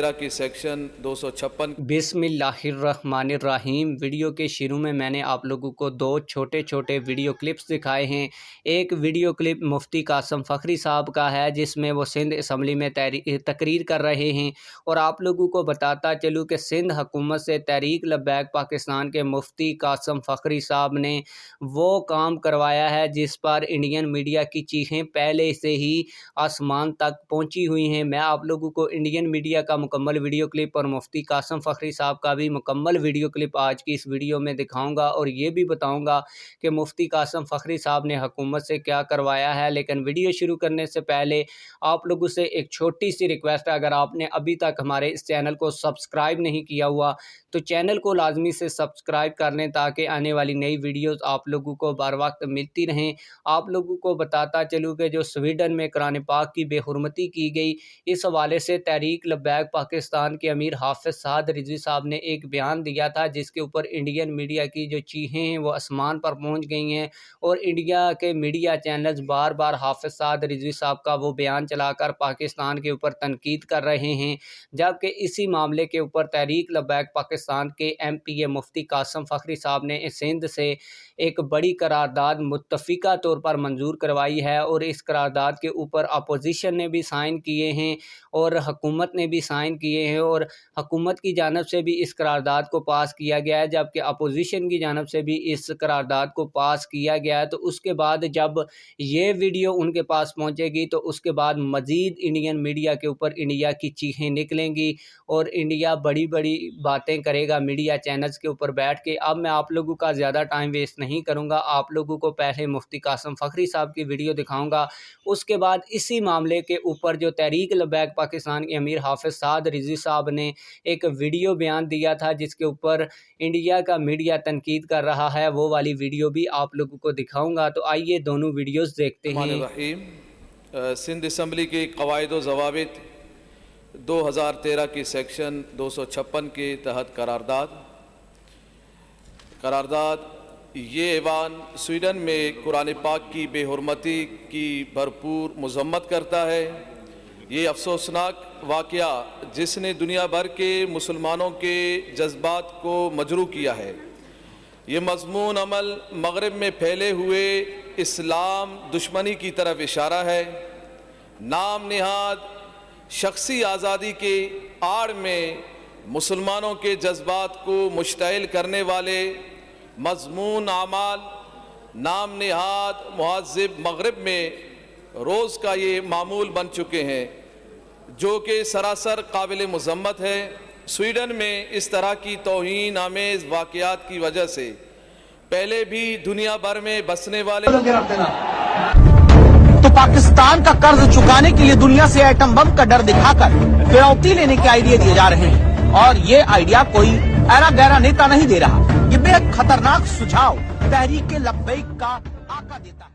की सेक्शन 256। बिस्मिल्लाहिर्रहमानिर्रहीम। वीडियो के शुरू में मैंने आप लोगों को दो छोटे छोटे वीडियो क्लिप्स दिखाए हैं। एक वीडियो क्लिप मुफ्ती कासम फ़खरी साहब का है जिसमें वो सिंध असम्बली में तकरीर कर रहे हैं, और आप लोगों को बताता चलूँ कि सिंध हुकूमत से तहरीक लब्बैक पाकिस्तान के मुफ्ती कासम फ़खरी साहब ने वो काम करवाया है जिस पर इंडियन मीडिया की चीखें पहले से ही आसमान तक पहुँची हुई हैं। मैं आप लोगों को इंडियन मीडिया का मुकम्मल वीडियो क्लिप और मुफ्ती कासम फ़खरी साहब का भी मुकम्मल वीडियो क्लिप आज की इस वीडियो में दिखाऊंगा, और ये भी बताऊंगा कि मुफ्ती कासम फ़खरी साहब ने हुकूमत से क्या करवाया है। लेकिन वीडियो शुरू करने से पहले आप लोगों से एक छोटी सी रिक्वेस्ट है, अगर आपने अभी तक हमारे इस चैनल को सब्सक्राइब नहीं किया हुआ तो चैनल को लाजमी से सब्सक्राइब कर लें ताकि आने वाली नई वीडियोज़ आप लोगों को बर वक्त मिलती रहें। आप लोगों को बताता चलूँ कि जो स्वीडन में कुरान पाक की बेहुरमती की गई, इस हवाले से तहरीक लब्बैक पाकिस्तान के अमीर हाफिज़ साद रिजवी साहब ने एक बयान दिया था जिसके ऊपर इंडियन मीडिया की जो चीखें हैं वो आसमान पर पहुंच गई हैं, और इंडिया के मीडिया चैनल्स बार बार हाफिज़ साद रिजवी साहब का वो बयान चलाकर पाकिस्तान के ऊपर तनकीद कर रहे हैं। जबकि इसी मामले के ऊपर तहरीक लब्बैक पाकिस्तान के MPA मुफ्ती कासम फ़खरी साहब ने सिंध से एक बड़ी करारदाद मुत्तफ़िका तौर पर मंजूर करवाई है, और इस करारदाद के ऊपर अपोजिशन ने भी साइन किए हैं और हुकूमत ने भी साइन किए हैं, और हुकूमत की जानिब से भी इस करारदाद को पास किया गया है जबकि अपोजिशन की जानिब से भी इस करारदाद को पास किया गया है। तो उसके बाद जब ये वीडियो उनके पास पहुंचेगी तो उसके बाद मज़ीद इंडियन मीडिया के ऊपर इंडिया की चीखें निकलेंगी और इंडिया बड़ी बड़ी बातें करेगा मीडिया चैनल्स के ऊपर बैठ के। अब मैं आप लोगों का ज़्यादा टाइम वेस्ट नहीं करूँगा, आप लोगों को पहले मुफ्ती कासम फ़खरी साहब की वीडियो दिखाऊँगा, उसके बाद इसी मामले के ऊपर जो तहरीक लब्बैक पाकिस्तान के अमीर हाफिज़ साद रिजवी साहब ने एक वीडियो बयान दिया था जिसके ऊपर इंडिया का मीडिया तनकीद कर रहा है, वो वाली वीडियो भी आप लोगों को दिखाऊंगा। तो आइए दोनों वीडियोस देखते हैं। सिंध असम्बली के क़वाइद व ज़वाबित 2013 की सेक्शन 256 के तहत करारदाद ये ऐवान स्वीडन में कुरान पाक की बेहुरमती की भरपूर मज़म्मत करता है। ये अफसोसनाक वाक़या जिसने दुनिया भर के मुसलमानों के जज्बात को मजरू किया है। ये मज़मून अमल मग़रिब में फैले हुए इस्लाम दुश्मनी की तरफ इशारा है। नाम निहाद शख्सी आज़ादी के आड़ में मुसलमानों के जज्बात को मुश्तइल करने वाले मज़मून आमाल नाम निहाद मुहज़्ज़िब मग़रिब में रोज़ का ये मामूल बन चुके हैं, जो कि सरासर काबिल मज़म्मत है। स्वीडन में इस तरह की तौहीन आमेज़ वाक़यात की वजह से पहले भी दुनिया भर में बसने वाले तो पाकिस्तान का कर्ज चुकाने के लिए दुनिया से एटम बम का डर दिखाकर फिरौती लेने के आइडिया दिए जा रहे हैं, और ये आइडिया कोई ऐरा गैरा नेता नहीं दे रहा, ये बेहद खतरनाक सुझाव तहरीक लब्बैक का आका देता है।